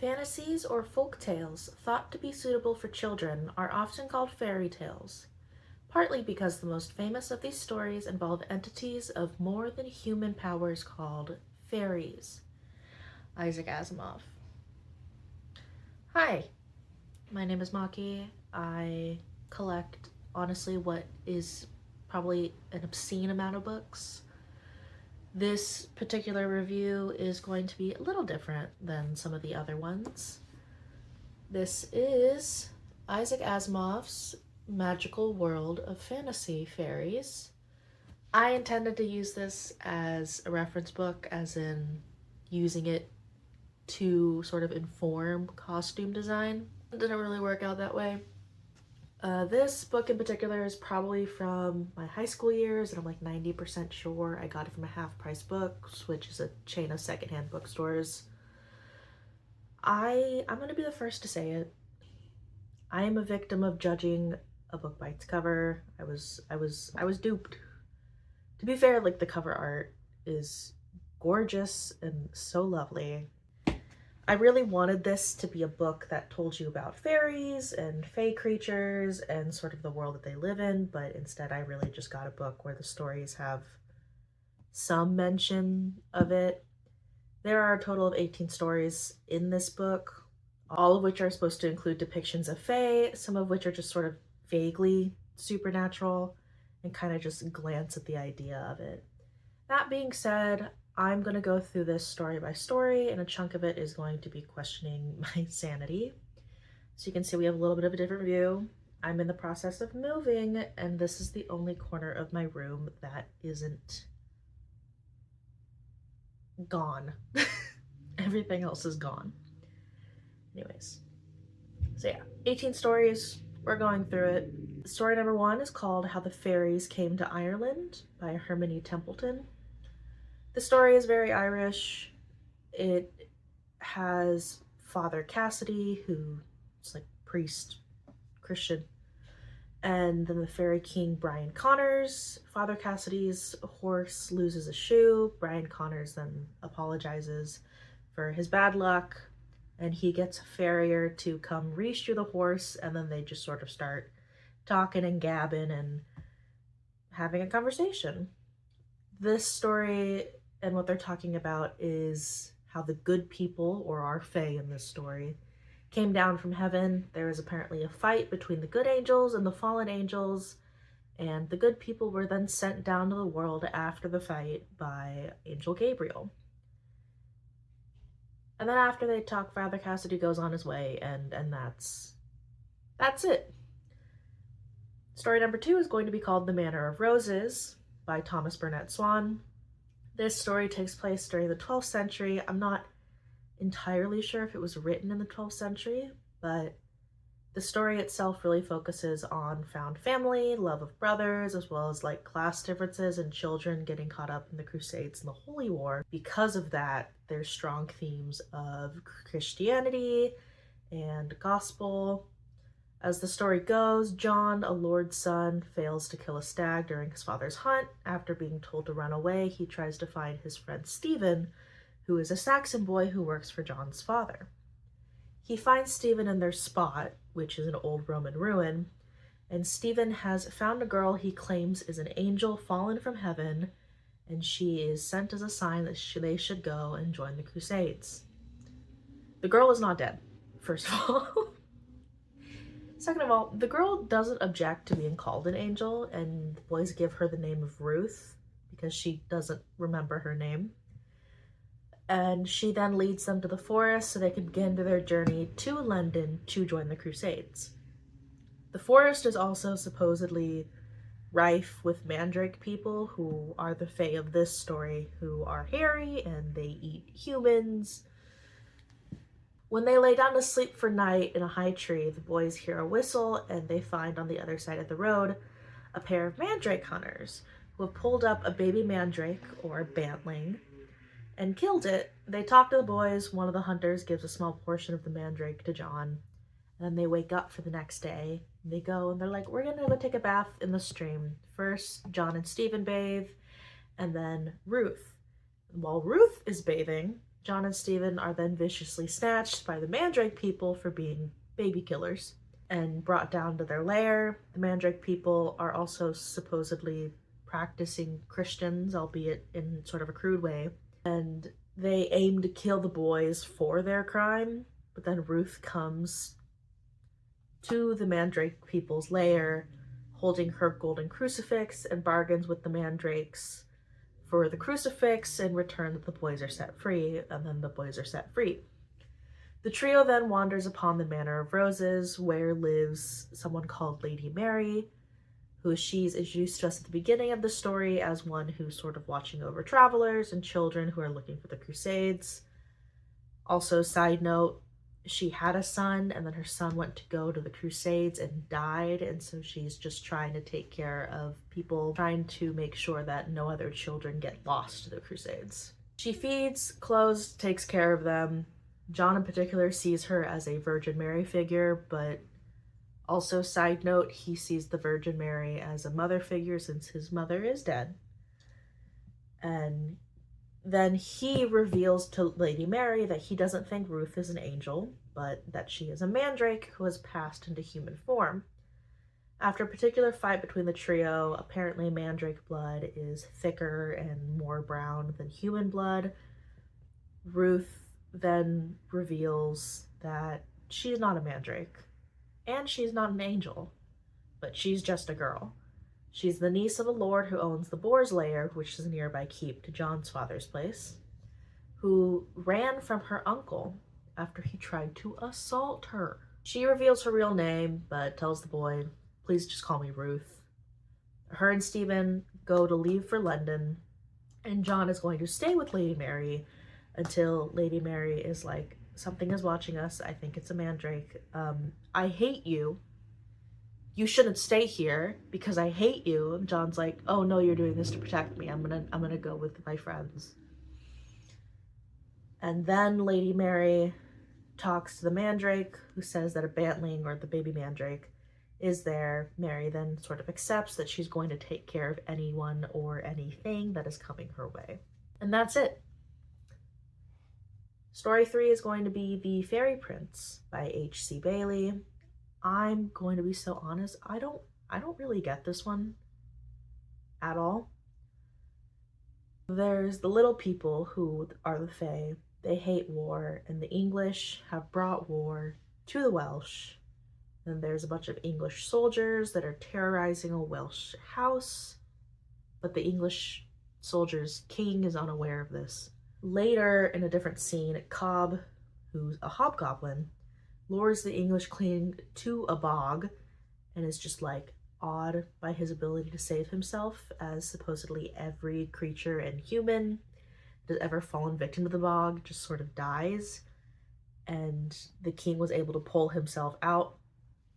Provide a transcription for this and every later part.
Fantasies or folk tales thought to be suitable for children are often called fairy tales, partly because the most famous of these stories involve entities of more than human powers called fairies. Isaac Asimov. Hi, my name is Maki. I collect, honestly, what is probably an obscene amount of books. This particular review is going to be a little different than some of the other ones. This is Isaac Asimov's Magical World of Fantasy Fairies. I intended to use this as a reference book, as in using it to sort of inform costume design. It didn't really work out that way. This book in particular is probably from my high school years, and I'm like 90% sure I got it from a Half Price Books, which is a chain of secondhand bookstores. I'm gonna be the first to say it. I am a victim of judging a book by its cover. I was duped. To be fair, like, the cover art is gorgeous and so lovely. I really wanted this to be a book that told you about fairies and fae creatures and sort of the world that they live in, but instead I really just got a book where the stories have some mention of it. There are a total of 18 stories in this book, all of which are supposed to include depictions of fae, some of which are just sort of vaguely supernatural and kind of just glance at the idea of it. That being said, I'm going to go through this story by story, and a chunk of it is going to be questioning my sanity. So you can see we have a little bit of a different view. I'm in the process of moving, and this is the only corner of my room that isn't gone. Everything else is gone. Anyways, so yeah, 18 stories. We're going through it. Story number 1 is called How the Fairies Came to Ireland by Hermione Templeton. The story is very Irish. It has Father Cassidy, who's like priest, Christian, and then the fairy king Brian Connors. Father Cassidy's horse loses a shoe. Brian Connors then apologizes for his bad luck, and he gets a farrier to come reshoe the horse, and then they just sort of start talking and gabbing and having a conversation. This story and what they're talking about is how the good people, or our fae in this story, came down from heaven. There was apparently a fight between the good angels and the fallen angels, and the good people were then sent down to the world after the fight by Angel Gabriel. And then after they talk, Father Cassidy goes on his way, and that's it. Story number 2 is going to be called The Manor of Roses by Thomas Burnett Swan. This story takes place during the 12th century. I'm not entirely sure if it was written in the 12th century, but the story itself really focuses on found family, love of brothers, as well as like class differences and children getting caught up in the Crusades and the Holy War. Because of that, there's strong themes of Christianity and gospel. As the story goes, John, a lord's son, fails to kill a stag during his father's hunt. After being told to run away, he tries to find his friend Stephen, who is a Saxon boy who works for John's father. He finds Stephen in their spot, which is an old Roman ruin, and Stephen has found a girl he claims is an angel fallen from heaven, and she is sent as a sign that they should go and join the Crusades. The girl is not dead, first of all. Second of all, the girl doesn't object to being called an angel, and the boys give her the name of Ruth because she doesn't remember her name. And she then leads them to the forest so they can begin their journey to London to join the Crusades. The forest is also supposedly rife with mandrake people, who are the fae of this story, who are hairy and they eat humans. When they lay down to sleep for night in a high tree, the boys hear a whistle, and they find on the other side of the road a pair of mandrake hunters who have pulled up a baby mandrake, or bantling, and killed it. They talk to the boys. One of the hunters gives a small portion of the mandrake to John, and then they wake up for the next day. They go and they're like, we're gonna go take a bath in the stream. First, John and Stephen bathe, and then Ruth. While Ruth is bathing, John and Stephen are then viciously snatched by the Mandrake people for being baby killers and brought down to their lair. The Mandrake people are also supposedly practicing Christians, albeit in sort of a crude way, and they aim to kill the boys for their crime, but then Ruth comes to the Mandrake people's lair holding her golden crucifix and bargains with the Mandrakes for the crucifix. In return that the boys are set free, and then the boys are set free. The trio then wanders upon the Manor of Roses, where lives someone called Lady Mary, who she's introduced to us at the beginning of the story as one who's sort of watching over travelers and children who are looking for the Crusades. Also, side note, she had a son, and then her son went to go to the Crusades and died, and so she's just trying to take care of people, trying to make sure that no other children get lost to the Crusades. She feeds, clothes, takes care of them. John in particular sees her as a Virgin Mary figure, but also, side note, he sees the Virgin Mary as a mother figure since his mother is dead. And then he reveals to Lady Mary that he doesn't think Ruth is an angel, but that she is a mandrake who has passed into human form. After a particular fight between the trio, apparently mandrake blood is thicker and more brown than human blood. Ruth then reveals that she's not a mandrake, and she's not an angel, but she's just a girl. She's the niece of a lord who owns the Boar's Lair, which is a nearby keep to John's father's place, who ran from her uncle after he tried to assault her. She reveals her real name, but tells the boy, please just call me Ruth. Her and Stephen go to leave for London, and John is going to stay with Lady Mary until Lady Mary is like, something is watching us. I think it's a mandrake. I hate you. You shouldn't stay here because I hate you. And John's like, oh no, you're doing this to protect me. I'm gonna go with my friends. And then Lady Mary talks to the mandrake, who says that a bantling, or the baby mandrake, is there. Mary then sort of accepts that she's going to take care of anyone or anything that is coming her way. And that's it. Story 3 is going to be The Fairy Prince by H.C. Bailey. I'm going to be so honest, I don't really get this one at all. There's the little people who are the Fae. They hate war, and the English have brought war to the Welsh. Then there's a bunch of English soldiers that are terrorizing a Welsh house, but the English soldiers' king is unaware of this. Later, in a different scene, Cobb, who's a hobgoblin, lures the English king to a bog and is just like awed by his ability to save himself, as supposedly every creature and human that has ever fallen victim to the bog just sort of dies, and the king was able to pull himself out.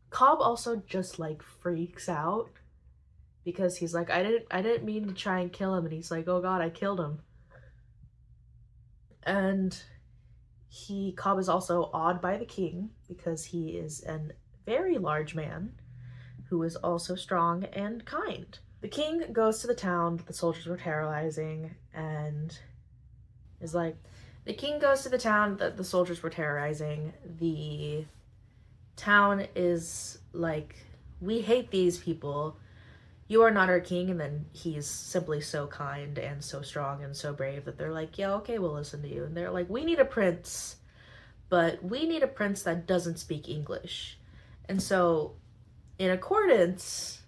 Cobb also just like freaks out because he's like, I didn't mean to try and kill him, and he's like, oh god, I killed him. And Cobb is also awed by the king because he is a very large man who is also strong and kind. The king goes to the town that the soldiers were terrorizing and is like, the king goes to the town that the soldiers were terrorizing. The town is like, we hate these people. You are not our king. And then he's simply so kind and so strong and so brave that they're like, yeah, okay, we'll listen to you. And they're like, we need a prince, but we need a prince that doesn't speak English. And so, in accordance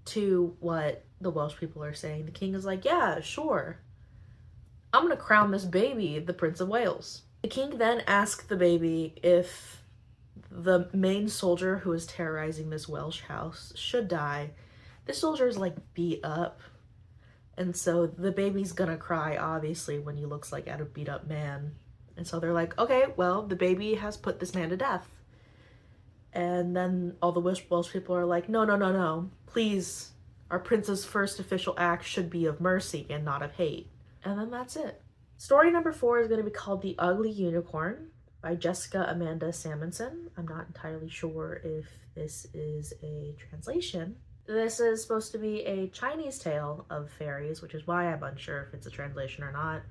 to what the Welsh people are saying, the king is like, yeah, sure. I'm gonna crown this baby the Prince of Wales. The king then asks the baby if the main soldier who is terrorizing this Welsh house should die. This soldier is like beat up, and so the baby's gonna cry obviously when he looks like at a beat up man. And so they're like, okay, well, the baby has put this man to death. And then all the Welsh people are like, no, please, our prince's first official act should be of mercy and not of hate. And then that's it. Story number 4 is going to be called The Ugly Unicorn by Jessica Amanda Salmonson. I'm not entirely sure if this is a translation. This is supposed to be a Chinese tale of fairies, which is why I'm unsure if it's a translation or not.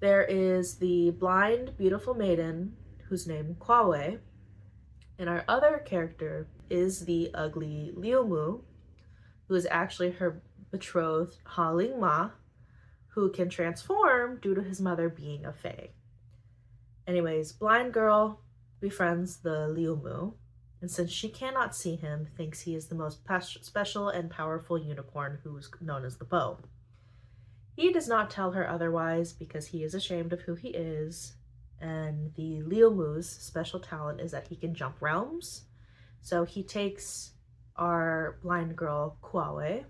There is the blind, beautiful maiden who's named Kwawe, and our other character is the ugly Liumu, who is actually her betrothed Ha Lingma, who can transform due to his mother being a fae. Anyways, blind girl befriends the Liumu, and since she cannot see him, thinks he is the most special and powerful unicorn who is known as the Bow. He does not tell her otherwise because he is ashamed of who he is, and the Liumu's special talent is that he can jump realms. So he takes our blind girl Kwawe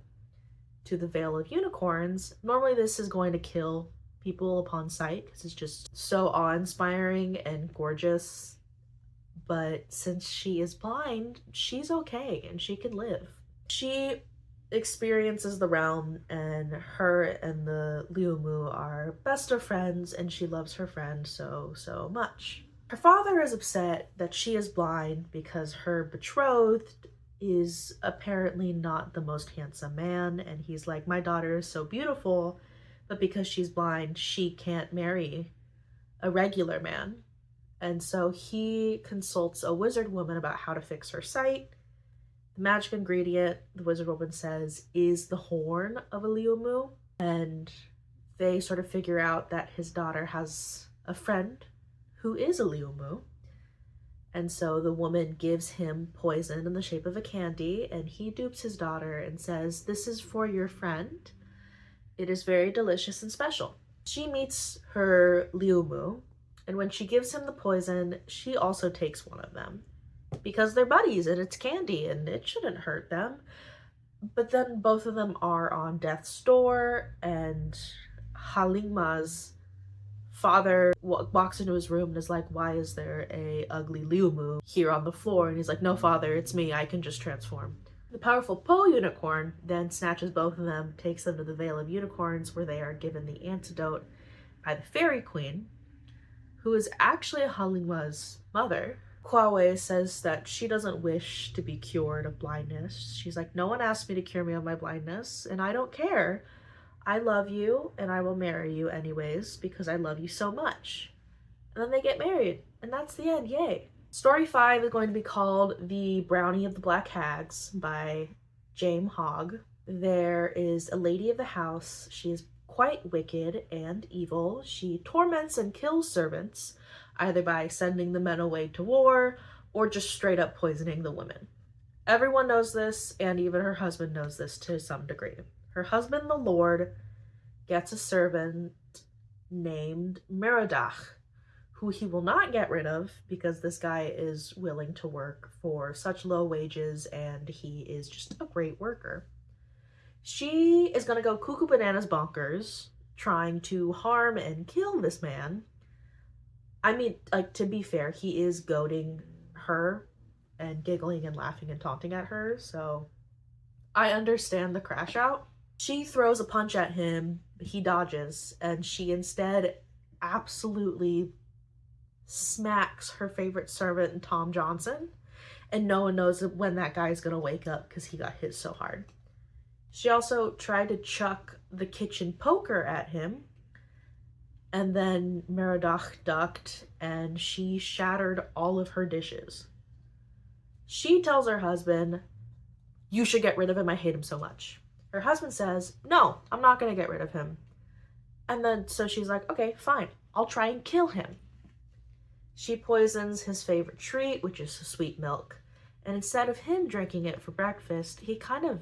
to the Vale of Unicorns. Normally this is going to kill people upon sight because it's just so awe-inspiring and gorgeous, but since she is blind, she's okay and she can live. She experiences the realm, and her and the Liumu are best of friends, and she loves her friend so much. Her father is upset that she is blind because her betrothed is apparently not the most handsome man, and he's like, my daughter is so beautiful, but because she's blind, she can't marry a regular man. And so he consults a wizard woman about how to fix her sight. The magic ingredient, the wizard woman says, is the horn of a Liumu, and they sort of figure out that his daughter has a friend who is a Liumu. And so the woman gives him poison in the shape of a candy, and he dupes his daughter and says, this is for your friend. It is very delicious and special. She meets her Liumu, and when she gives him the poison, she also takes one of them because they're buddies and it's candy and it shouldn't hurt them. But then both of them are on death's door, and Halingma's father walks into his room and is like, why is there a ugly Liumu here on the floor? And he's like, no, father, it's me, I can just transform. The powerful Po unicorn then snatches both of them, takes them to the Vale of Unicorns, where they are given the antidote by the fairy queen, who is actually Halingma's mother. Kwawe says that she doesn't wish to be cured of blindness. She's like, no one asked me to cure me of my blindness, and I don't care. I love you, and I will marry you anyways, because I love you so much. And then they get married, and that's the end, yay. Story 5 is going to be called The Brownie of the Black Hags by James Hogg. There is a lady of the house. She is quite wicked and evil. She torments and kills servants, either by sending the men away to war or just straight up poisoning the women. Everyone knows this, and even her husband knows this to some degree. Her husband, the Lord, gets a servant named Merodach, who he will not get rid of because this guy is willing to work for such low wages and he is just a great worker. She is going to go cuckoo bananas bonkers trying to harm and kill this man. I mean, like, to be fair, he is goading her and giggling and laughing and taunting at her, so I understand the crash out. She throws a punch at him, he dodges, and she instead absolutely smacks her favorite servant, Tom Johnson, and no one knows when that guy's gonna wake up because he got hit so hard. She also tried to chuck the kitchen poker at him, and then Merodach ducked and she shattered all of her dishes. She tells her husband, you should get rid of him, I hate him so much. Her husband says, no, I'm not gonna get rid of him. And then so she's like, okay, fine, I'll try and kill him. She poisons his favorite treat, which is sweet milk, and instead of him drinking it for breakfast, he kind of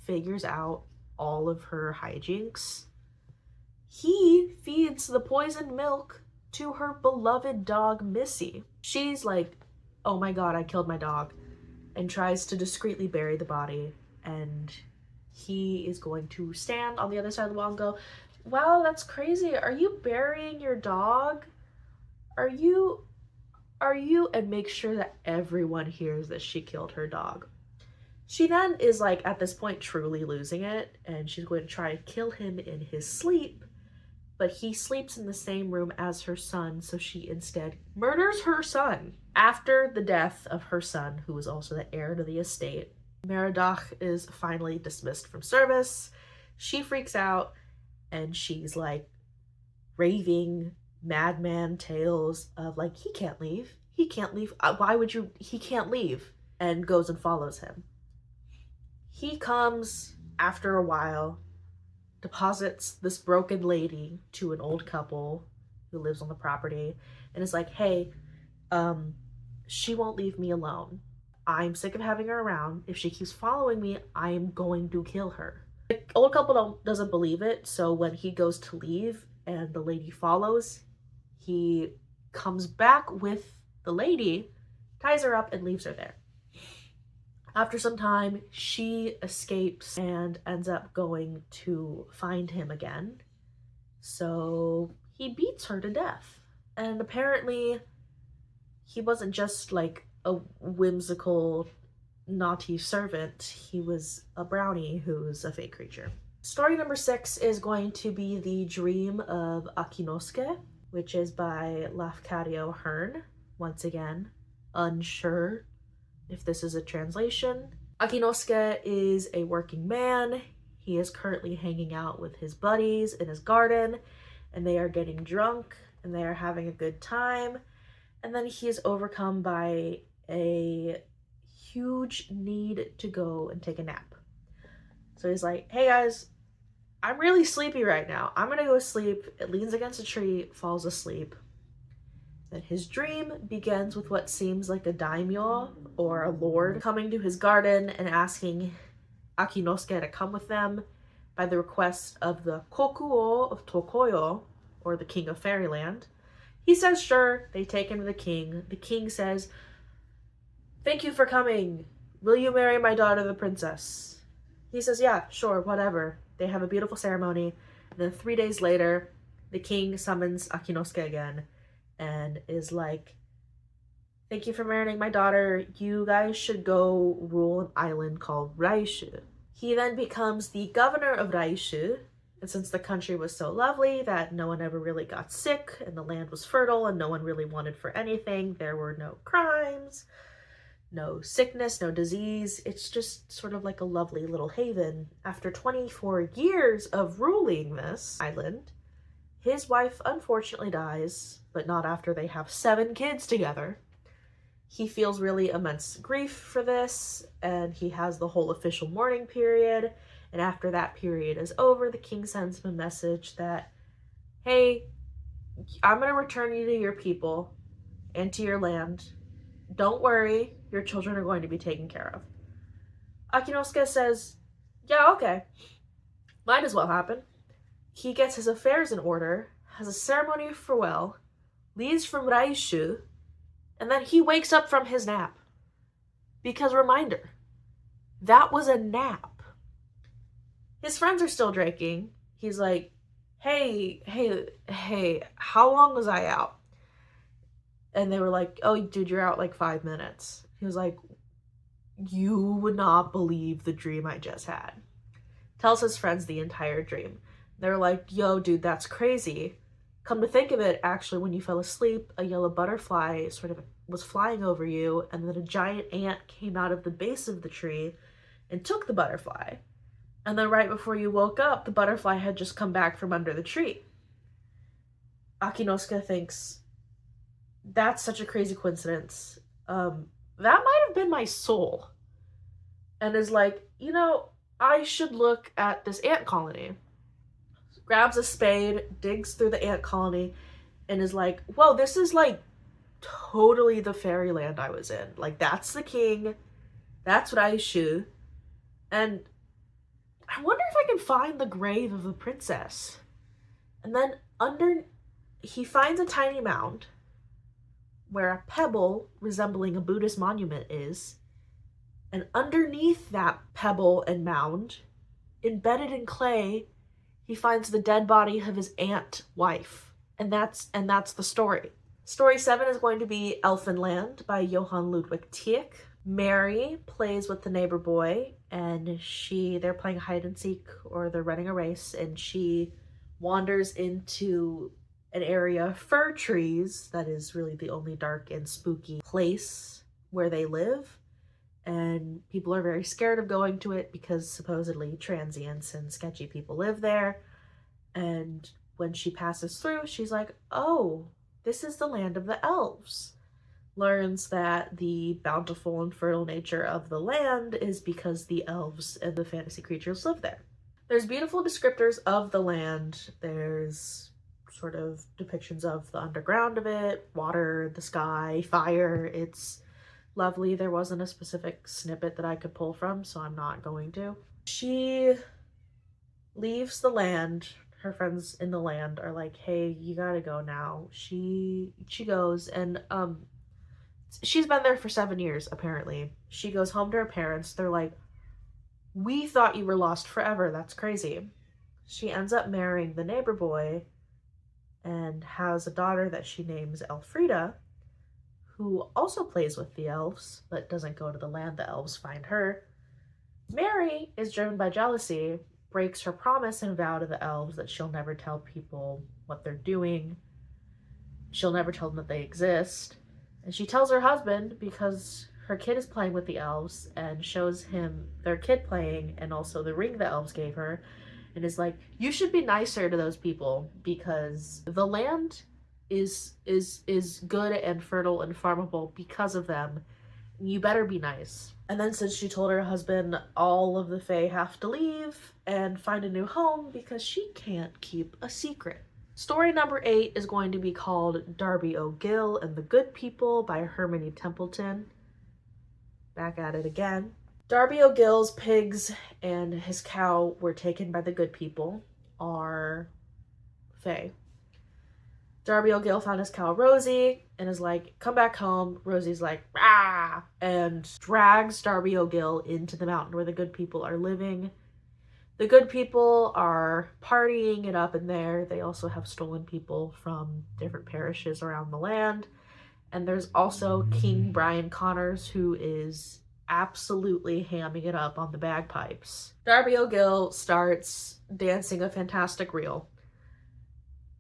figures out all of her hijinks. He feeds the poisoned milk to her beloved dog, Missy. She's like, oh my god, I killed my dog, and tries to discreetly bury the body, and he is going to stand on the other side of the wall and go, wow, that's crazy. Are you burying your dog? Are you, and make sure that everyone hears that she killed her dog. She then is like, at this point, truly losing it, and she's going to try to kill him in his sleep, but he sleeps in the same room as her son, so she instead murders her son. After the death of her son, who was also the heir to the estate, Merodach is finally dismissed from service. She freaks out, and she's like, raving madman tales of like, he can't leave, why would you, he can't leave, and goes and follows him. He comes after a while, deposits this broken lady to an old couple who lives on the property, and is like, hey, she won't leave me alone. I'm sick of having her around. If she keeps following me, I'm going to kill her. The old couple doesn't believe it, so when he goes to leave and the lady follows, he comes back with the lady, ties her up, and leaves her there. After some time, she escapes and ends up going to find him again. So he beats her to death. And apparently, he wasn't just like a whimsical, naughty servant. He was a brownie who's a fey creature. Story number 6 is going to be The Dream of Akinosuke, which is by Lafcadio Hearn. Once again, unsure if this is a translation. Akinosuke is a working man. He is currently hanging out with his buddies in his garden, and they are getting drunk, and they are having a good time. And then he is overcome by a huge need to go and take a nap. So he's like, hey guys, I'm really sleepy right now. I'm gonna go sleep. It leans against a tree, falls asleep. Then his dream begins with what seems like a daimyo, or a lord, coming to his garden and asking Akinosuke to come with them by the request of the Kokuo of Tokoyo, or the king of Fairyland. He says sure. They take him to the king. The king says, thank you for coming. Will you marry my daughter, the princess? He says, yeah, sure, whatever. They have a beautiful ceremony. And then 3 days later, the king summons Akinosuke again and is like, thank you for marrying my daughter. You guys should go rule an island called Raishu. He then becomes the governor of Raishu. And since the country was so lovely that no one ever really got sick, and the land was fertile and no one really wanted for anything, there were no crimes, no sickness, no disease. It's just sort of like a lovely little haven. After 24 years of ruling this island, his wife unfortunately dies, but not after they have 7 kids together. He feels really immense grief for this, and he has the whole official mourning period. And after that period is over, the king sends him a message that, hey, I'm going to return you to your people and to your land. Don't worry, your children are going to be taken care of. Akinosuke says, yeah, okay. Might as well happen. He gets his affairs in order, has a ceremony of farewell, leaves from Raishu, and then he wakes up from his nap. Because, reminder, that was a nap. His friends are still drinking. He's like, hey, how long was I out? And they were like, oh, dude, you're out like 5 minutes. He was like, you would not believe the dream I just had. Tells his friends the entire dream. They're like, yo, dude, that's crazy. Come to think of it, actually, when you fell asleep, a yellow butterfly sort of was flying over you, and then a giant ant came out of the base of the tree and took the butterfly. And then right before you woke up, the butterfly had just come back from under the tree. Akinosuke thinks, that's such a crazy coincidence. That might have been my soul. And is like, you know, I should look at this ant colony. Grabs a spade, digs through the ant colony, and is like, whoa, this is like totally the fairyland I was in. Like, that's the king. That's Raishu. And I wonder if I can find the grave of the princess. And then he finds a tiny mound where a pebble resembling a Buddhist monument is. And underneath that pebble and mound, embedded in clay, he finds the dead body of his aunt wife. And that's the story. Story 7 is going to be Elfinland by Johann Ludwig Tieck. Mary plays with the neighbor boy, and they're playing hide and seek, or they're running a race, and she wanders into an area of fir trees that is really the only dark and spooky place where they live. And people are very scared of going to it because supposedly transients and sketchy people live there. And when she passes through, she's like, oh, this is the land of the elves. Learns that the bountiful and fertile nature of the land is because the elves and the fantasy creatures live there. There's beautiful descriptors of the land. There's sort of depictions of the underground of it, water, the sky, fire. It's lovely. There wasn't a specific snippet that I could pull from, so I'm not going to. She leaves the land. Her friends in the land are like, hey, you gotta go now. She goes, and she's been there for 7 years, apparently. She goes home to her parents. They're like, we thought you were lost forever. That's crazy. She ends up marrying the neighbor boy and has a daughter that she names Elfrida, who also plays with the elves, but doesn't go to the land the elves find her. Mary is driven by jealousy, breaks her promise and vow to the elves that she'll never tell people what they're doing. She'll never tell them that they exist. And she tells her husband because her kid is playing with the elves and shows him their kid playing and also the ring the elves gave her, and is like, you should be nicer to those people because the land is good and fertile and farmable because of them. You better be nice. And then since she told her husband, all of the Fae have to leave and find a new home because she can't keep a secret. Story number 8 is going to be called Darby O'Gill and the Good People by Hermione Templeton. Back at it again. Darby O'Gill's pigs and his cow were taken by the good people, are Fae. Darby O'Gill found his cow Rosie and is like, come back home. Rosie's like, rah, and drags Darby O'Gill into the mountain where the good people are living. The good people are partying it up in there. They also have stolen people from different parishes around the land. And there's also King Brian Connors, who is absolutely hamming it up on the bagpipes. Darby O'Gill starts dancing a fantastic reel.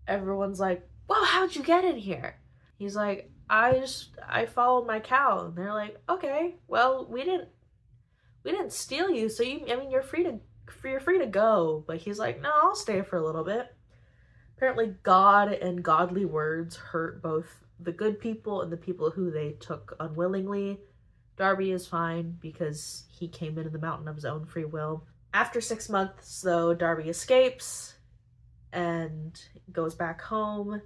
Everyone's like, well, how'd you get in here? He's like, I followed my cow. And they're like, okay, well, we didn't steal you, so you're free to go. But he's like, no, I'll stay for a little bit. Apparently God and godly words hurt both the good people and the people who they took unwillingly. Darby is fine because he came into the mountain of his own free will. After 6 months, though, Darby escapes and goes back home,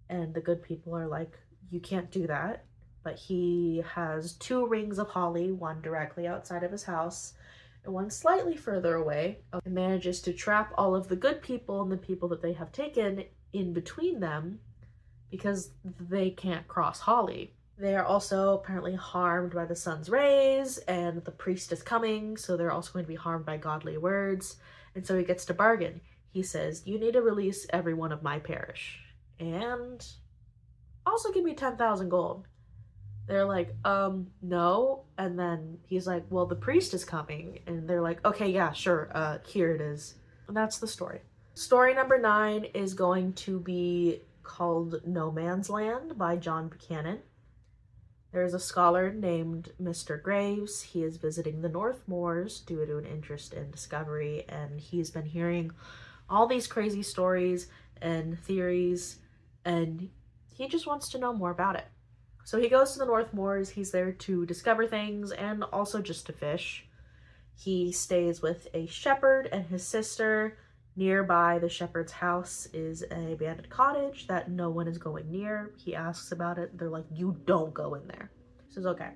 and the good people are like, you can't do that. But he has 2 rings of holly, one directly outside of his house and one slightly further away, and manages to trap all of the good people and the people that they have taken in between them because they can't cross holly. They are also apparently harmed by the sun's rays, and the priest is coming, so they're also going to be harmed by godly words. And so he gets to bargain. He says, you need to release everyone of my parish, and also give me 10,000 gold. They're like, no. And then he's like, well, the priest is coming. And they're like, okay, yeah, sure. Here it is. And that's the story. Story number 9 is going to be called No Man's Land by John Buchanan. There's a scholar named Mr. Graves. He is visiting the North Moors due to an interest in discovery, and he's been hearing all these crazy stories and theories, and he just wants to know more about it. So he goes to the North Moors. He's there to discover things and also just to fish. He stays with a shepherd and his sister. Nearby the shepherd's house is an abandoned cottage that no one is going near. He asks about it. They're like, you don't go in there. He says, okay.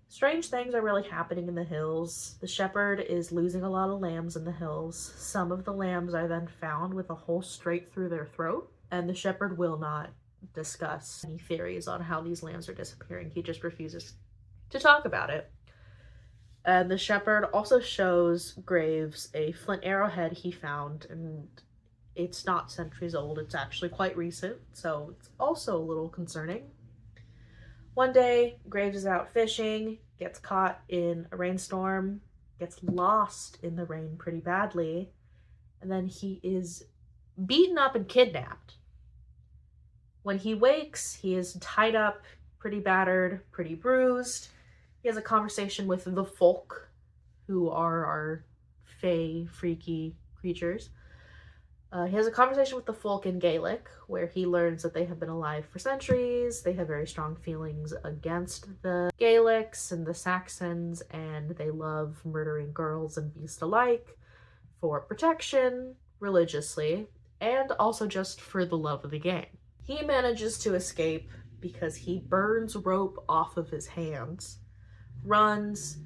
Strange things are really happening in the hills. The shepherd is losing a lot of lambs in the hills. Some of the lambs are then found with a hole straight through their throat, and the shepherd will not discuss any theories on how these lambs are disappearing. He just refuses to talk about it. And the shepherd also shows Graves a flint arrowhead he found, and it's not centuries old, it's actually quite recent, so it's also a little concerning. One day, Graves is out fishing, gets caught in a rainstorm, gets lost in the rain pretty badly, and then he is beaten up and kidnapped. When he wakes, he is tied up, pretty battered, pretty bruised. He has a conversation with the folk, who are our Fae, freaky creatures. He has a conversation with the folk in Gaelic, where he learns that they have been alive for centuries. They have very strong feelings against the Gaelics and the Saxons, and they love murdering girls and beasts alike for protection, religiously, and also just for the love of the game. He manages to escape because he burns rope off of his hands, runs,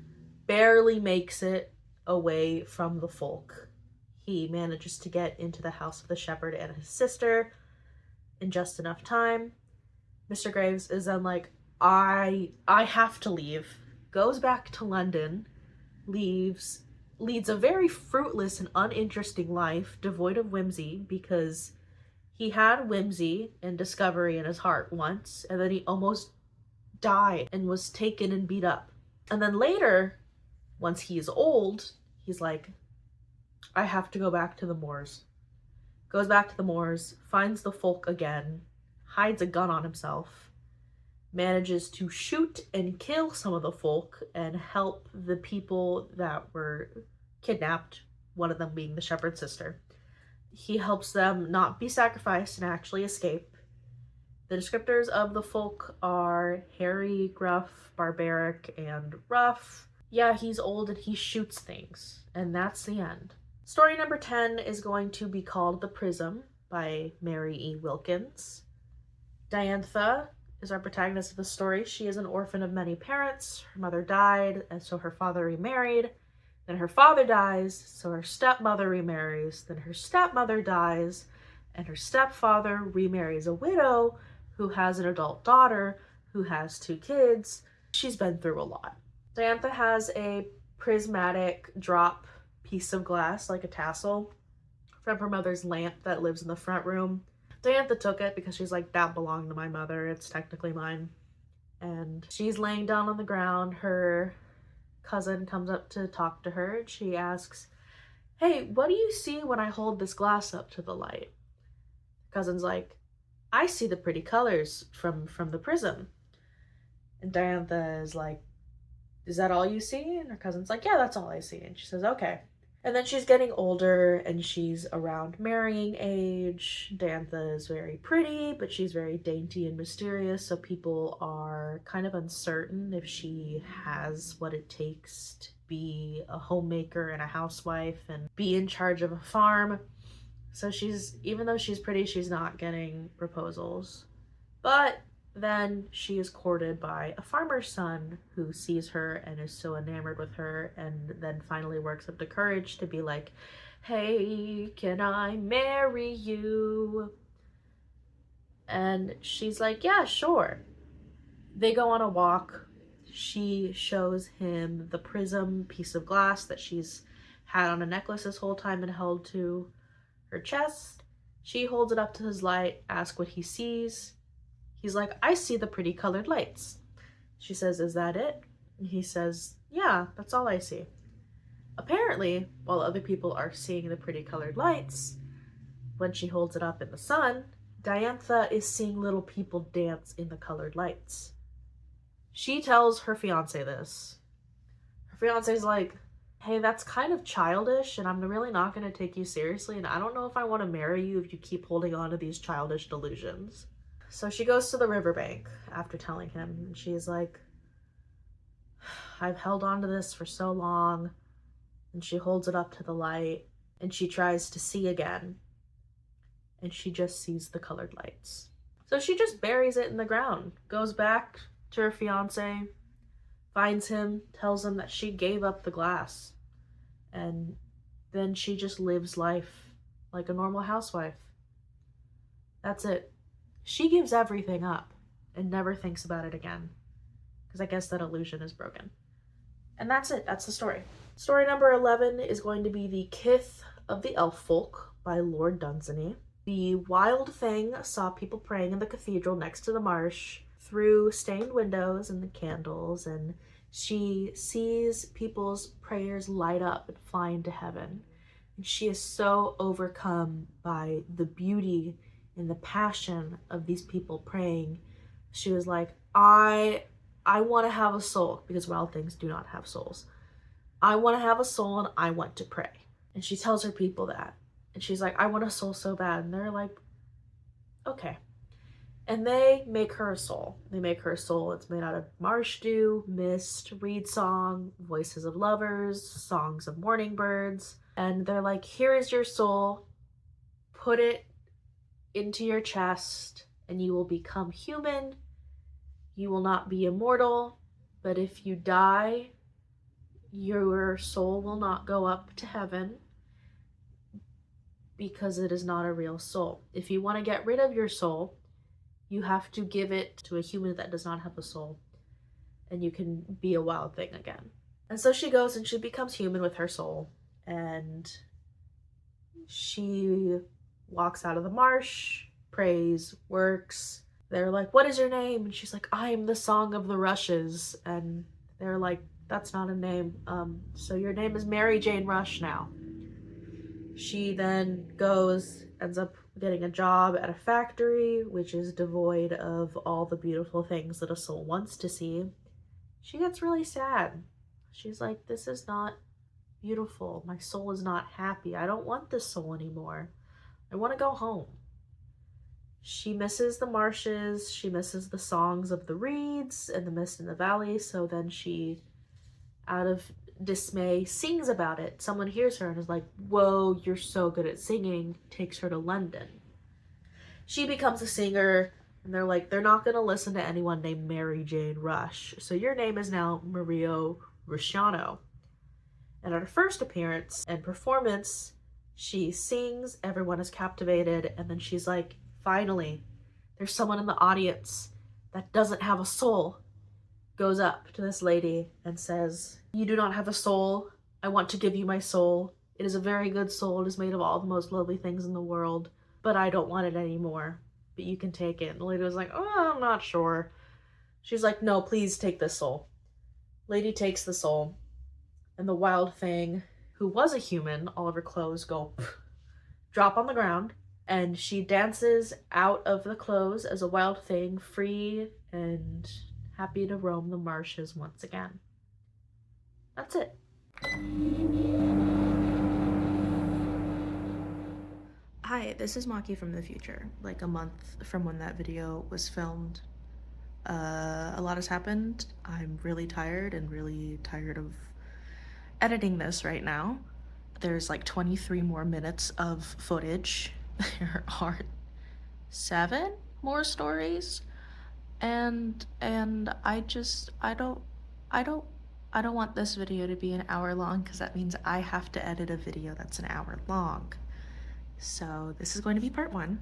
barely makes it away from the folk. He manages to get into the house of the shepherd and his sister in just enough time. Mr. Graves is then like, I have to leave. Goes back to London, leads a very fruitless and uninteresting life, devoid of whimsy, because he had whimsy and discovery in his heart once, and then he almost died and was taken and beat up. And then later, once he's old, he's like, I have to go back to the moors. Goes back to the moors, finds the folk again, hides a gun on himself, manages to shoot and kill some of the folk and help the people that were kidnapped, one of them being the shepherd's sister. He helps them not be sacrificed and actually escape. The descriptors of the folk are hairy, gruff, barbaric, and rough. Yeah, he's old and he shoots things, and that's the end. Story number 10 is going to be called The Prism by Mary E. Wilkins. Diantha is our protagonist of the story. She is an orphan of many parents. Her mother died, and so her father remarried. Then her father dies, so her stepmother remarries. Then her stepmother dies, and her stepfather remarries a widow who has an adult daughter who has 2 kids. She's been through a lot. Diantha has a prismatic drop piece of glass, like a tassel, from her mother's lamp that lives in the front room. Diantha took it because she's like, that belonged to my mother, it's technically mine. And she's laying down on the ground. Her cousin comes up to talk to her, and she asks, hey, what do you see when I hold this glass up to the light? Cousin's like, I see the pretty colors from the prism. And Diantha is like, is that all you see? And her cousin's like, yeah, that's all I see. And she says, okay. And then she's getting older and she's around marrying age. Diantha is very pretty, but she's very dainty and mysterious, so people are kind of uncertain if she has what it takes to be a homemaker and a housewife and be in charge of a farm. So she's, even though she's pretty, she's not getting proposals. But then she is courted by a farmer's son who sees her and is so enamored with her, and then finally works up the courage to be like, hey, can I marry you? And she's like, yeah, sure. They go on a walk. She shows him the prism piece of glass that she's had on a necklace this whole time and held to her chest. She holds it up to his light, asks what he sees. He's like, I see the pretty colored lights. She says, is that it? And he says, yeah, that's all I see. Apparently, while other people are seeing the pretty colored lights, when she holds it up in the sun, Diantha is seeing little people dance in the colored lights. She tells her fiance this. Her fiance's like, hey, that's kind of childish, and I'm really not going to take you seriously, and I don't know if I want to marry you if you keep holding on to these childish delusions. So she goes to the riverbank after telling him, and she's like, I've held on to this for so long. And she holds it up to the light, and she tries to see again, and she just sees the colored lights. So she just buries it in the ground, goes back to her fiance, finds him, tells him that she gave up the glass, and then she just lives life like a normal housewife. That's it. She gives everything up and never thinks about it again, because I guess that illusion is broken. And that's it. That's the story. Story number 11 is going to be The Kith of the Elf Folk by Lord Dunsany. The wild thing saw people praying in the cathedral next to the marsh through stained windows and the candles, and she sees people's prayers light up and fly into heaven. And she is so overcome by the beauty and the passion of these people praying. She was like, I want to have a soul, because wild things do not have souls. I want to have a soul and I want to pray. And she tells her people that. And she's like, I want a soul so bad. And they're like, okay. And they make her a soul. They make her a soul. It's made out of marsh dew, mist, reed song, voices of lovers, songs of morning birds. And they're like, here is your soul. Put it into your chest and you will become human. You will not be immortal. But if you die, your soul will not go up to heaven because it is not a real soul. If you want to get rid of your soul, you have to give it to a human that does not have a soul, and you can be a wild thing again. And so she goes and she becomes human with her soul, and she walks out of the marsh, prays, works. They're like, what is your name? And she's like, I am the Song of the Rushes. And they're like, that's not a name. So your name is Mary Jane Rush now. She then ends up getting a job at a factory, which is devoid of all the beautiful things that a soul wants to see. She gets really sad. She's like, this is not beautiful. My soul is not happy. I don't want this soul anymore. I want to go home. She misses the marshes. She misses the songs of the reeds and the mist in the valley. So then she, out of dismay, sings about it. Someone hears her and is like, whoa, you're so good at singing, takes her to London. She becomes a singer, and they're like, they're not going to listen to anyone named Mary Jane Rush, so your name is now Mario Rusciano. And at her first appearance and performance, she sings, everyone is captivated, and then she's like, finally, there's someone in the audience that doesn't have a soul. Goes up to this lady and says, you do not have a soul. I want to give you my soul. It is a very good soul. It is made of all the most lovely things in the world, but I don't want it anymore. But you can take it. And the lady was like, oh, I'm not sure. She's like, no, please take this soul. Lady takes the soul, and the wild thing, who was a human, all of her clothes go drop on the ground, and she dances out of the clothes as a wild thing, free and happy to roam the marshes once again. That's it. Hi, this is Maki from the future. Like a month from when that video was filmed. A lot has happened. I'm really tired of editing this right now. There's like 23 more minutes of footage. There are 7 more stories. And I don't want this video to be an hour long, because that means I have to edit a video that's an hour long. So this is going to be part 1.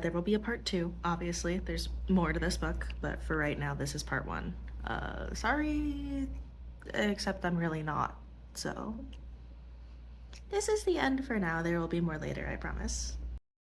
There will be a part 2, obviously. There's more to this book, but for right now, this is part 1. Sorry, except I'm really not. So this is the end for now. There will be more later, I promise.